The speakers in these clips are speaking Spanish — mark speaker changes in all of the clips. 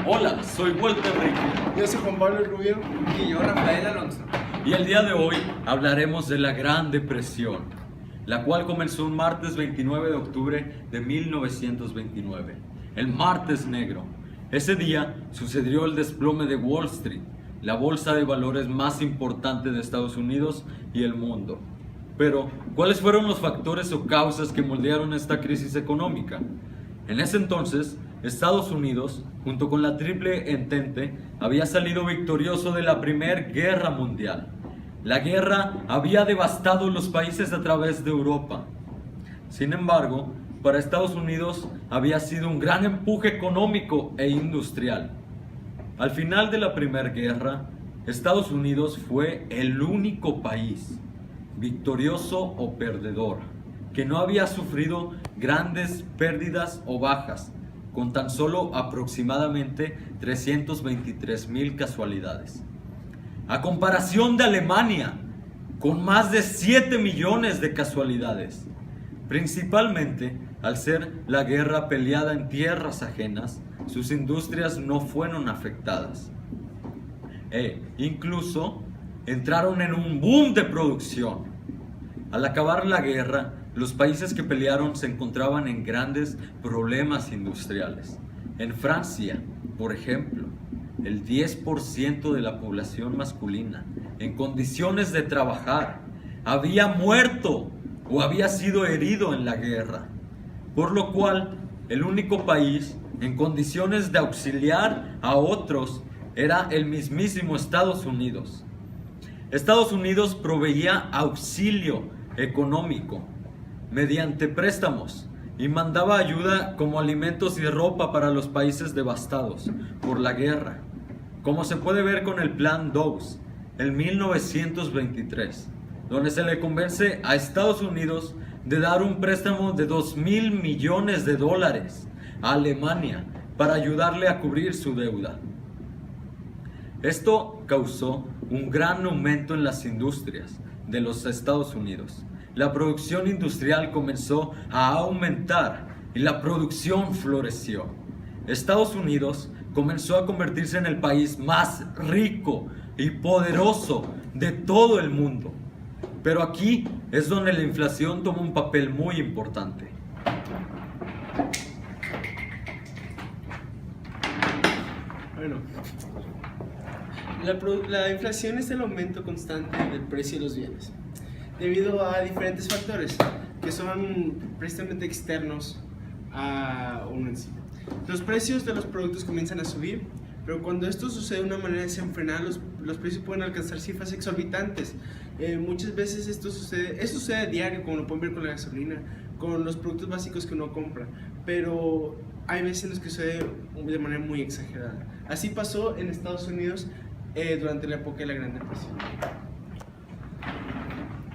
Speaker 1: Hola, soy Walter Ricky.
Speaker 2: Yo soy Juan Pablo Rubio.
Speaker 3: Y yo, Rafael Alonso.
Speaker 1: Y el día de hoy hablaremos de la Gran Depresión, la cual comenzó un martes 29 de octubre de 1929, el Martes Negro. Ese día sucedió el desplome de Wall Street, la bolsa de valores más importante de Estados Unidos y el mundo. Pero, ¿cuáles fueron los factores o causas que moldearon esta crisis económica? En ese entonces, Estados Unidos, junto con la Triple Entente, había salido victorioso de la Primera Guerra Mundial. La guerra había devastado los países a través de Europa. Sin embargo, para Estados Unidos había sido un gran empuje económico e industrial. Al final de la Primera Guerra, Estados Unidos fue el único país, victorioso o perdedor, que no había sufrido grandes pérdidas o bajas, con tan solo aproximadamente 323,000 casualidades. A comparación de Alemania, con más de 7 millones de casualidades, principalmente al ser la guerra peleada en tierras ajenas, sus industrias no fueron afectadas. Incluso entraron en un boom de producción. Al acabar la guerra, los países que pelearon se encontraban en grandes problemas industriales. En Francia, por ejemplo, el 10% de la población masculina, en condiciones de trabajar, había muerto o había sido herido en la guerra, por lo cual el único país en condiciones de auxiliar a otros era el mismísimo Estados Unidos. Estados Unidos proveía auxilio económico mediante préstamos y mandaba ayuda como alimentos y ropa para los países devastados por la guerra, como se puede ver con el Plan Dawes en 1923, donde se le convence a Estados Unidos de dar un préstamo de $2,000 millones a Alemania para ayudarle a cubrir su deuda. Esto causó un gran aumento en las industrias de los Estados Unidos. La producción industrial comenzó a aumentar y la producción floreció. Estados Unidos comenzó a convertirse en el país más rico y poderoso de todo el mundo. Pero aquí es donde la inflación toma un papel muy importante.
Speaker 2: Bueno, la inflación es el aumento constante del precio de los bienes, debido a diferentes factores que son precisamente externos a uno en sí. Los precios de los productos comienzan a subir, pero cuando esto sucede de una manera desenfrenada, los precios pueden alcanzar cifras exorbitantes. Muchas veces esto sucede a diario, como lo pueden ver con la gasolina, con los productos básicos que uno compra, pero hay veces en los que sucede de manera muy exagerada. Así pasó en Estados Unidos durante la época de la Gran Depresión.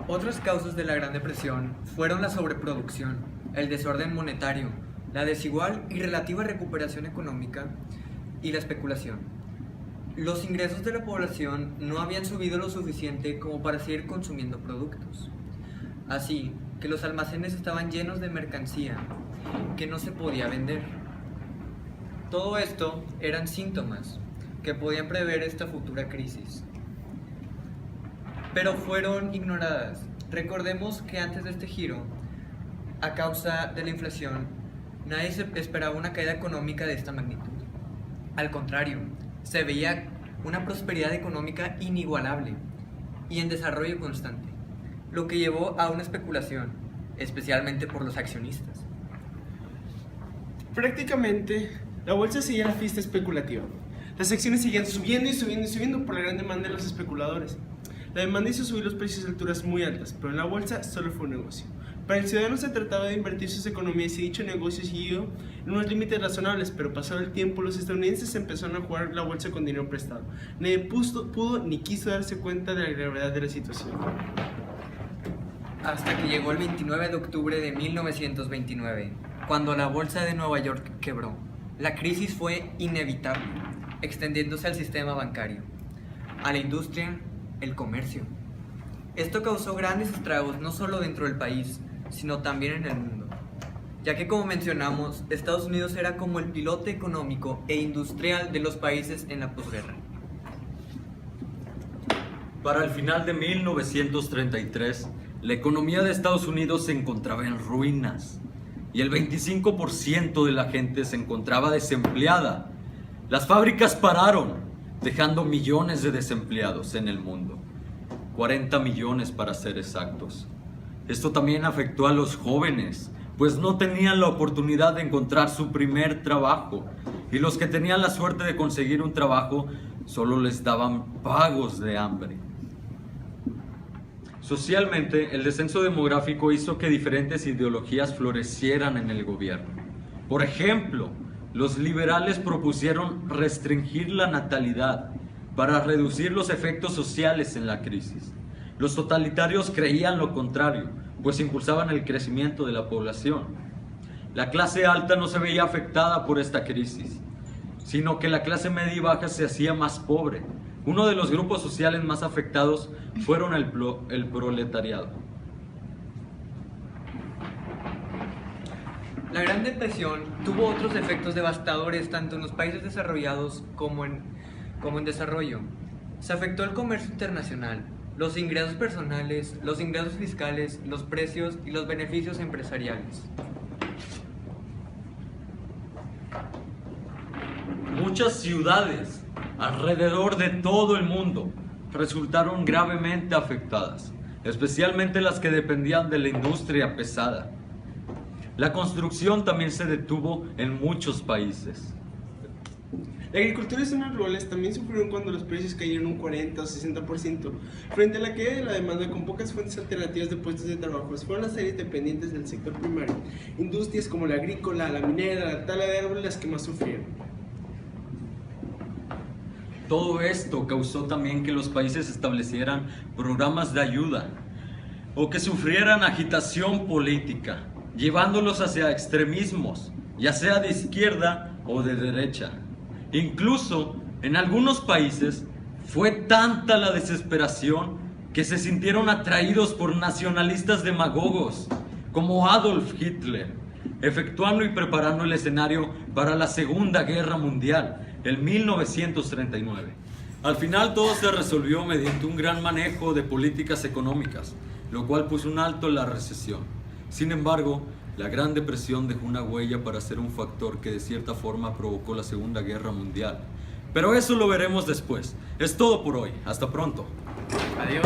Speaker 3: Otras causas de la Gran Depresión fueron la sobreproducción, el desorden monetario, la desigual y relativa recuperación económica y la especulación. Los ingresos de la población no habían subido lo suficiente como para seguir consumiendo productos. Así que los almacenes estaban llenos de mercancía que no se podía vender. Todo esto eran síntomas que podían prever esta futura crisis, pero fueron ignoradas. Recordemos que antes de este giro, a causa de la inflación, nadie se esperaba una caída económica de esta magnitud. Al contrario, se veía una prosperidad económica inigualable y en desarrollo constante, lo que llevó a una especulación, especialmente por los accionistas.
Speaker 2: Prácticamente, la bolsa seguía la fiesta especulativa. Las acciones seguían subiendo y subiendo y subiendo por la gran demanda de los especuladores. La demanda hizo subir los precios a alturas muy altas, pero en la bolsa solo fue un negocio. Para el ciudadano se trataba de invertir sus economías y dicho negocio siguió en unos límites razonables, pero pasado el tiempo los estadounidenses empezaron a jugar la bolsa con dinero prestado. Nadie pudo ni quiso darse cuenta de la gravedad de la situación.
Speaker 3: Hasta que llegó el 29 de octubre de 1929, cuando la bolsa de Nueva York quebró. La crisis fue inevitable, extendiéndose al sistema bancario, a la industria, el comercio. Esto causó grandes estragos no solo dentro del país, sino también en el mundo, ya que como mencionamos, Estados Unidos era como el piloto económico e industrial de los países en la posguerra.
Speaker 1: Para el final de 1933, la economía de Estados Unidos se encontraba en ruinas y el 25% de la gente se encontraba desempleada. Las fábricas pararon, dejando millones de desempleados en el mundo. 40 millones para ser exactos. Esto también afectó a los jóvenes, pues no tenían la oportunidad de encontrar su primer trabajo, y los que tenían la suerte de conseguir un trabajo solo les daban pagos de hambre. Socialmente, el descenso demográfico hizo que diferentes ideologías florecieran en el gobierno. Por ejemplo, los liberales propusieron restringir la natalidad para reducir los efectos sociales en la crisis. Los totalitarios creían lo contrario, pues impulsaban el crecimiento de la población. La clase alta no se veía afectada por esta crisis, sino que la clase media y baja se hacía más pobre. Uno de los grupos sociales más afectados fueron el proletariado.
Speaker 3: La Gran Depresión tuvo otros efectos devastadores tanto en los países desarrollados como en desarrollo. Se afectó el comercio internacional, los ingresos personales, los ingresos fiscales, los precios y los beneficios empresariales.
Speaker 1: Muchas ciudades alrededor de todo el mundo resultaron gravemente afectadas, especialmente las que dependían de la industria pesada. La construcción también se detuvo en muchos países.
Speaker 2: La agricultura y zonas rurales también sufrieron cuando los precios cayeron un 40 o 60%, frente a la caída de la demanda con pocas fuentes alternativas de puestos de trabajo. Fueron las áreas dependientes del sector primario, industrias como la agrícola, la minera, la tala de árboles las que más sufrieron.
Speaker 1: Todo esto causó también que los países establecieran programas de ayuda o que sufrieran agitación política, llevándolos hacia extremismos, ya sea de izquierda o de derecha. Incluso en algunos países fue tanta la desesperación que se sintieron atraídos por nacionalistas demagogos como Adolf Hitler, efectuando y preparando el escenario para la Segunda Guerra Mundial en 1939. Al final todo se resolvió mediante un gran manejo de políticas económicas, lo cual puso un alto en la recesión. Sin embargo, la Gran Depresión dejó una huella para ser un factor que de cierta forma provocó la Segunda Guerra Mundial. Pero eso lo veremos después. Es todo por hoy. Hasta pronto.
Speaker 3: Adiós.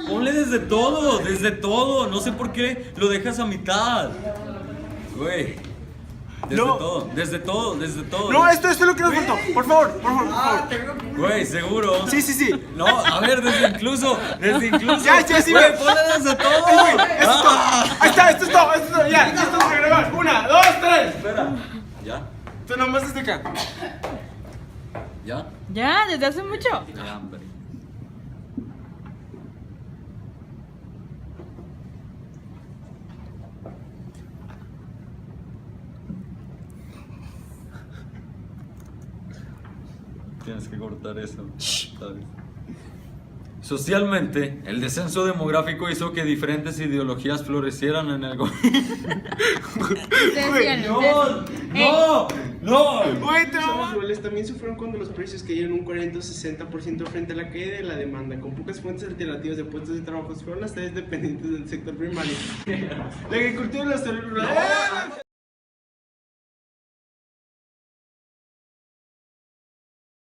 Speaker 1: Ponle desde todo. No sé por qué lo dejas a mitad. Güey. Desde todo.
Speaker 2: No, esto es lo que nos faltó. Por favor.
Speaker 1: Güey, seguro.
Speaker 2: Sí.
Speaker 1: No, a ver, desde incluso.
Speaker 2: Ya, sí,
Speaker 1: güey, ponle desde todo.
Speaker 2: Ahí está, esto es todo. Ya, listo para grabar. 1, 2, 3.
Speaker 1: Espera. ¿Ya?
Speaker 2: Tú nomás desde acá.
Speaker 1: ¿Ya?
Speaker 4: Ya, desde hace mucho.
Speaker 1: Ya, hombre. Tienes que cortar eso, ¿sabes? Socialmente, el descenso demográfico hizo que diferentes ideologías florecieran en el gobierno. ¡No!
Speaker 2: Las zonas rurales también sufrieron cuando los precios cayeron un 40 o 60% frente a la caída de la demanda con pocas fuentes alternativas de puestos de trabajo. Fueron las áreas dependientes del sector primario. La agricultura y la salud rural.